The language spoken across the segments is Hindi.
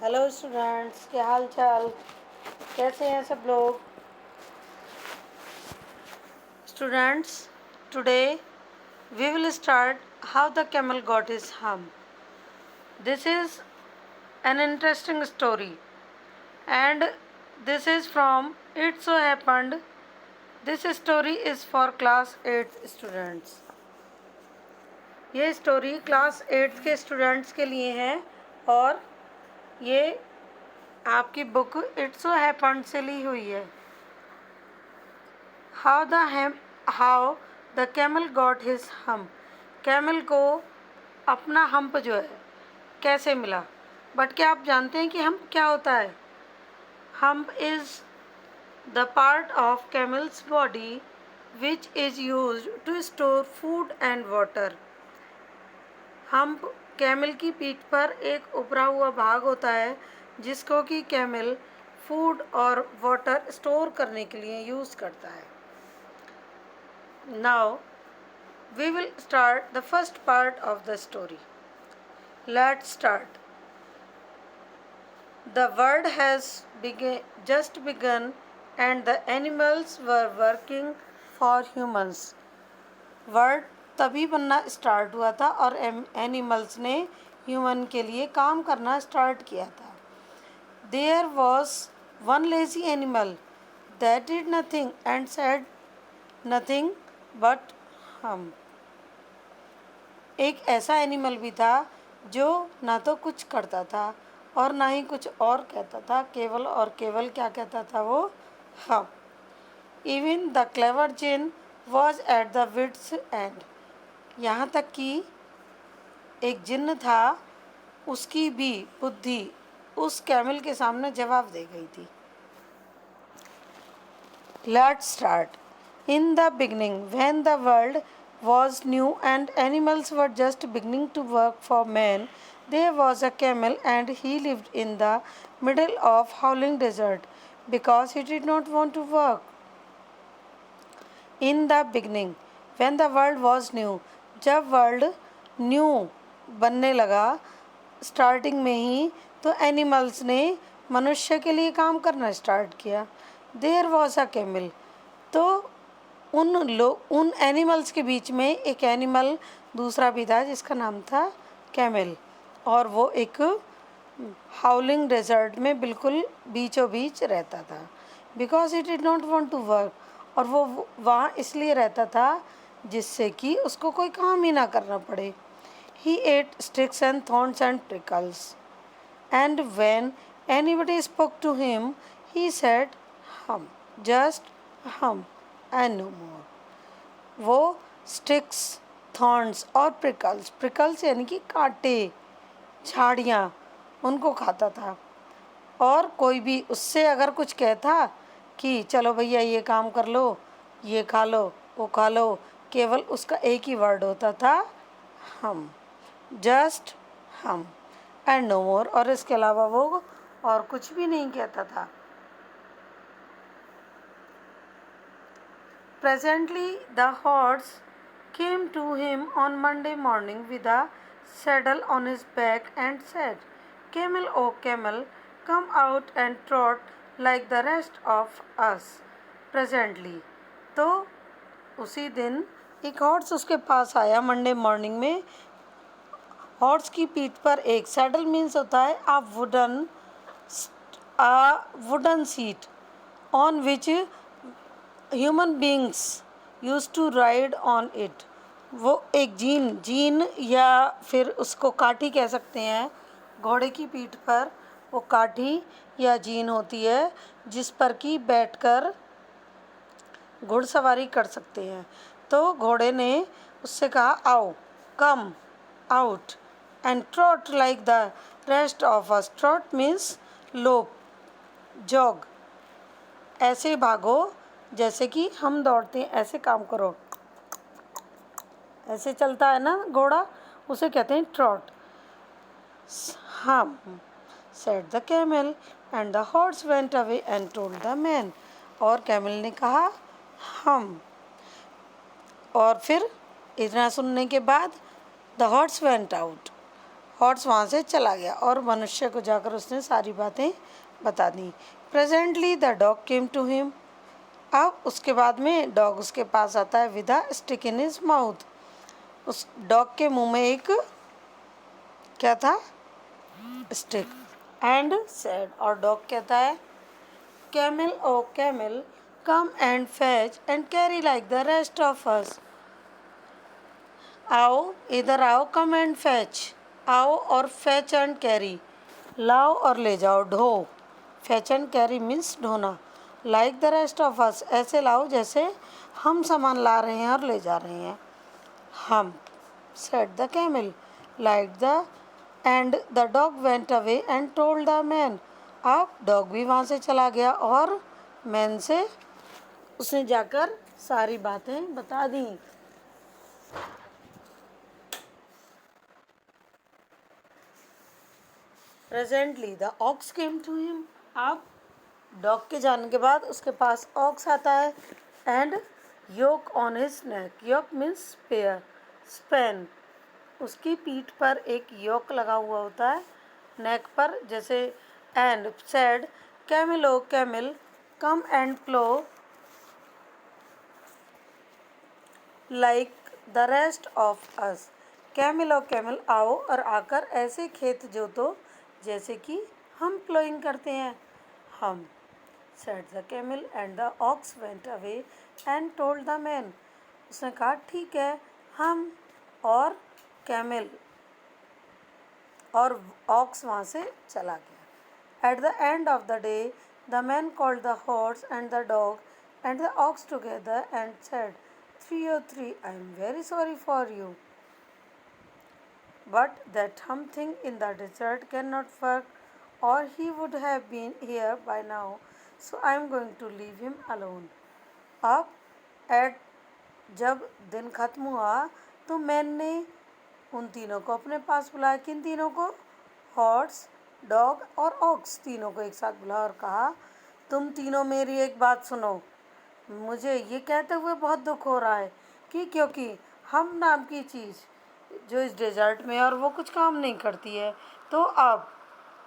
हेलो स्टूडेंट्स, क्या हाल चाल? कैसे हैं सब लोग? Students, today we will start how the camel got his hump. This is an interesting story, and this is from It So Happened. This story is for class 8 students. ये स्टोरी क्लास 8 के स्टूडेंट्स के लिए है और ये आपकी बुक इट सो हैपेंड से ली हुई है. How the camel got his hump. Camel को अपना हम्प जो है कैसे मिला. बट क्या आप जानते हैं कि हम्प क्या होता है? Hump is the part of camel's body which is used to store food and water. Hump camel की पीठ पर एक उभरा हुआ भाग होता है जिसको कि कैमल फूड और वाटर स्टोर करने के लिए यूज़ करता है. Now we will start the first part of the story. Let's start. The world has just begun and the animals were working for humans. World तभी बनना स्टार्ट हुआ था और एनिमल्स ने ह्यूमन के लिए काम करना स्टार्ट किया था. There was one lazy animal that did nothing and said nothing but hum. एक ऐसा एनिमल भी था जो ना तो कुछ करता था और ना ही कुछ और कहता था, केवल और केवल क्या कहता था वो? Humph. Even the clever jinn was at the wits end. यहाँ तक कि एक जिन्न था, उसकी भी बुद्धि उस कैमल के सामने जवाब दे गई थी. Let's start. In the beginning, when the world was new and animals were just beginning to work for man, there was a camel and he lived in the middle of howling desert because he did not want to work. In the beginning, when the world was new, जब वर्ल्ड न्यू बनने लगा स्टार्टिंग में ही, तो एनिमल्स ने मनुष्य के लिए काम करना स्टार्ट किया. There was a camel. तो उन एनिमल्स के बीच में एक एनिमल दूसरा भी था जिसका नाम था कैमल, और वो एक हाउलिंग डेजर्ट में बिल्कुल बीचों बीच रहता था. Because he did not want to work. और वो वहाँ इसलिए रहता था जिससे कि उसको कोई काम ही ना करना पड़े. He ate sticks and thorns and prickles and when anybody spoke to him he said humph, just humph and no more. वो स्टिक्स, थॉर्न्स और प्रिकल्स, प्रिकल्स यानी कि कांटे, झाड़ियाँ, उनको खाता था. और कोई भी उससे अगर कुछ कहता कि चलो भैया ये काम कर लो, ये खा लो, वो खा लो, केवल उसका एक ही वर्ड होता था हम, जस्ट हम एंड नो मोर. और इसके अलावा वो और कुछ भी नहीं कहता था. Presently the horse came to him on Monday morning with a saddle on his back and said, Camel, O camel, come out and trot like the rest of us. Presently. तो उसी दिन एक हॉर्स उसके पास आया मंडे मॉर्निंग में. हॉर्स की पीठ पर एक सैडल मीन्स होता है a wooden seat on which human beings use to ride on it. वो एक जीन या फिर उसको काठी कह सकते हैं. घोड़े की पीठ पर वो काठी या जीन होती है जिस पर कि बैठकर घुड़सवारी कर सकते हैं. तो घोड़े ने उससे कहा, आओ, come out and trout like the rest of us. Trout means लोप, जॉग. ऐसे भागो जैसे कि हम दौड़ते हैं, ऐसे काम करो. ऐसे चलता है ना घोड़ा, उसे कहते हैं ट्रॉट. हम, said the camel and the horse went away and told the man. और कैमल ने कहा हम, और फिर इतना सुनने के बाद the horse went out. Horse वहाँ से चला गया और मनुष्य को जाकर उसने सारी बातें बता दी। Presently the dog came to him. अब उसके बाद में डॉग उसके पास आता है with a stick in his mouth. उस डॉग के मुंह में एक क्या था, स्टिक। एंड सेड, और डॉग कहता है, camel O camel, come and fetch and carry like the rest of us. आओ, इधर आओ, कम एंड फैच, आओ और फैच एंड कैरी, लाओ और ले जाओ, ढो। फैच एंड कैरी मीन्स ढोना। Like the rest of us, ऐसे लाओ जैसे हम सामान ला रहे हैं और ले जा रहे हैं हम। Said the camel, like the, and the dog went away and told the man. अब डॉग भी वहाँ से चला गया और मैन से उसने जाकर सारी बातें बता दी। Presently the ox came to him. अब डॉग के जाने के बाद उसके पास ऑक्स आता है। And yoke on his neck, yoke means spare, span. उसकी पीठ पर एक योक लगा हुआ होता है, नेक पर जैसे। And said, camel O camel, come and plough like the rest of us. Camel O camel, आओ और आकर ऐसे खेत जोतो जैसे कि हम प्लोइंग करते हैं हम। Said the camel, and the ox went away and told the man. उसने कहा ठीक है, हम और कैमिल और ऑक्स वहाँ से चला गया। At the end of the day the man called the horse and the dog and the ox together and said, 303, I am very sorry for you, but that something in the desert cannot work, or he would have been here by now, so I am going to leave him alone. अब एट जब दिन ख़त्म हुआ तो मैन ने उन तीनों को अपने पास बुलाया। किन तीनों को? हॉर्स, डॉग और ऑक्स, तीनों को एक साथ बुलाया और कहा, तुम तीनों मेरी एक बात सुनो। मुझे ये कहते हुए बहुत दुख हो रहा है कि क्योंकि हम नाम की चीज़ जो इस डेजर्ट में और वो कुछ काम नहीं करती है, तो अब,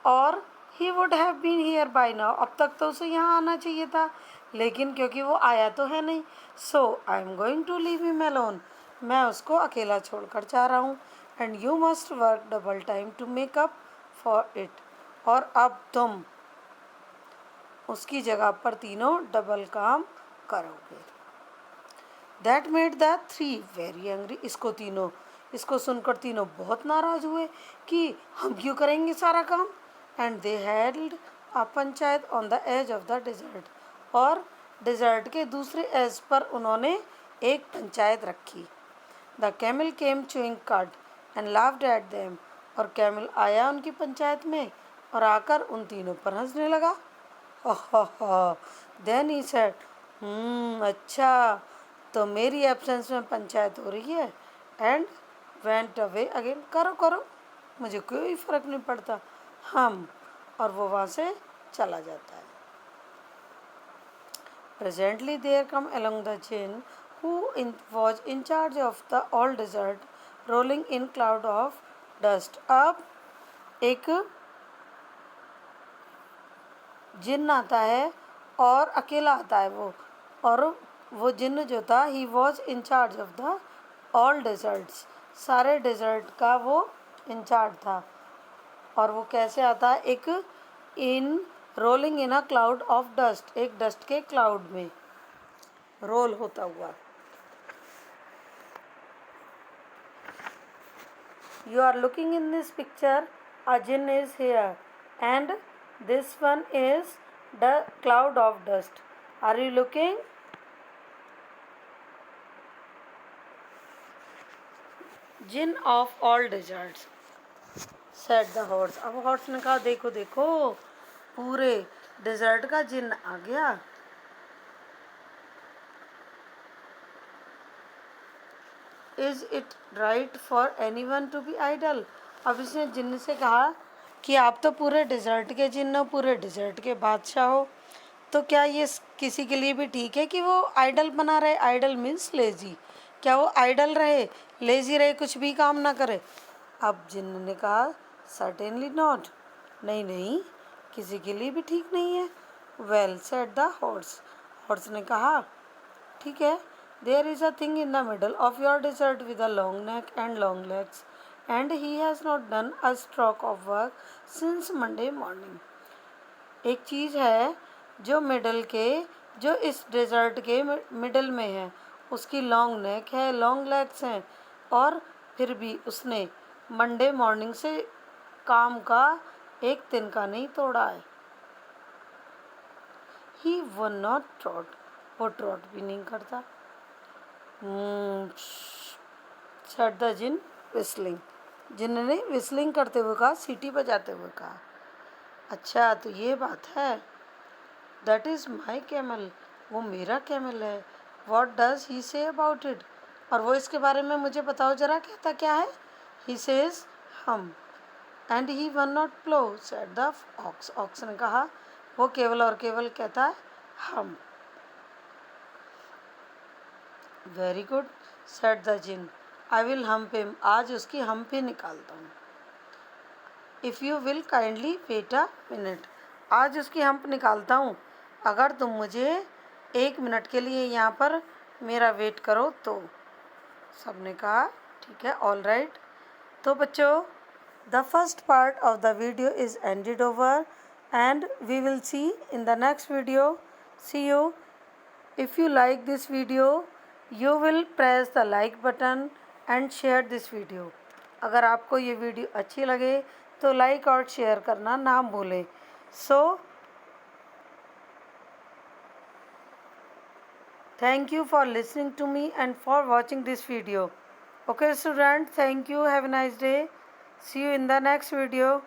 और he would have been here by now, अब तक तो उसे यहाँ आना चाहिए था, लेकिन क्योंकि वो आया तो है नहीं, so I am going to leave him alone, मैं उसको अकेला छोड़कर जा रहा हूँ। And you must work double time to make up for it, और अब तुम उसकी जगह पर तीनों डबल काम करोगे। That made the three very angry, इसको सुनकर तीनों बहुत नाराज हुए कि हम क्यों करेंगे सारा काम। And they held a panchayat on the edge of the desert, और डेजर्ट के दूसरे एज पर उन्होंने एक पंचायत रखी। The camel came chewing cud and laughed at them, और कैमल आया उनकी पंचायत में और आकर उन तीनों पर हंसने लगा। देन ही सेड, अच्छा, तो मेरी एब्सेंस में पंचायत हो रही है। एंड वेंट अवे अगेन, करो करो, मुझे कोई फ़र्क नहीं पड़ता, हम, और वो वहाँ से चला जाता है। Presently there came along the jinn who was in charge of the all desert, rolling in cloud of dust. अब एक जिन्न आता है और अकेला आता है वो, और वो जिन्न जो था, he was in charge of the all deserts, सारे डेजर्ट का वो इंचार्ज था। और वो कैसे आता है? एक in rolling in a cloud of dust, एक डस्ट के क्लाउड में रोल होता हुआ। You are looking in this picture, a jinn is here, and this one is the cloud of dust. Are you looking? Jinn of all deserts, said the horse. अब हॉर्स ने कहा, देखो देखो, पूरे डेजर्ट का जिन्न आ गया। Is it right for any one to be idle? अब इसने जिन्न से कहा कि आप तो पूरे डिज़र्ट के जिन्न हो, पूरे डिज़र्ट के बादशाह हो, तो क्या ये किसी के लिए भी ठीक है कि वो आइडल बना रहे? आइडल मीन्स लेज़ी, क्या वो आइडल रहे, लेज़ी रहे, कुछ भी काम ना करे? अब जिन्न ने कहा सर्टेनली नॉट, नहीं नहीं, किसी के लिए भी ठीक नहीं है। Well said the horse, horse ने कहा ठीक है। There is a thing in the middle of your desert with a long neck and long legs and he has not done a stroke of work since Monday morning. एक चीज़ है जो मिडल के, जो इस डेजर्ट के मिडल में है, उसकी लॉन्ग नेक है, लॉन्ग लेग्स हैं, और फिर भी उसने मंडे मॉर्निंग से काम का एक तिनका नहीं तोड़ा है। ही वन नॉट ट्रॉट, वो ट्रॉट भी नहीं करता। सेड द जिन विस्लिंग, जिन ने विस्लिंग करते हुए कहा, सीटी बजाते हुए कहा। अच्छा तो ये बात है। दैट इज़ माई कैमल, वो मेरा कैमल है। What does he say about it, और वो इसके बारे में मुझे बताओ जरा, कहता क्या है। He says humph, and he won't plough, said the ox, ox ने कहा वो केवल और केवल कहता है हम। Very good said the jinn, I will hump him, आज उसकी हम्प ही निकालता हूँ। If you will kindly wait a minute, आज उसकी हम्प निकालता हूँ, अगर तुम मुझे 1 मिनट के लिए यहाँ पर मेरा वेट करो तो। सबने कहा ठीक है, ऑल राइट। तो बच्चों, the first part of the video is ended over and we will see in the next video. See you. If you like this video, you will press the like button and share this video. अगर आपको ये वीडियो अच्छी लगे तो लाइक और शेयर करना ना भूलें। So, thank you for listening to me and for watching this video. Okay students, thank you. Have a nice day. See you in the next video.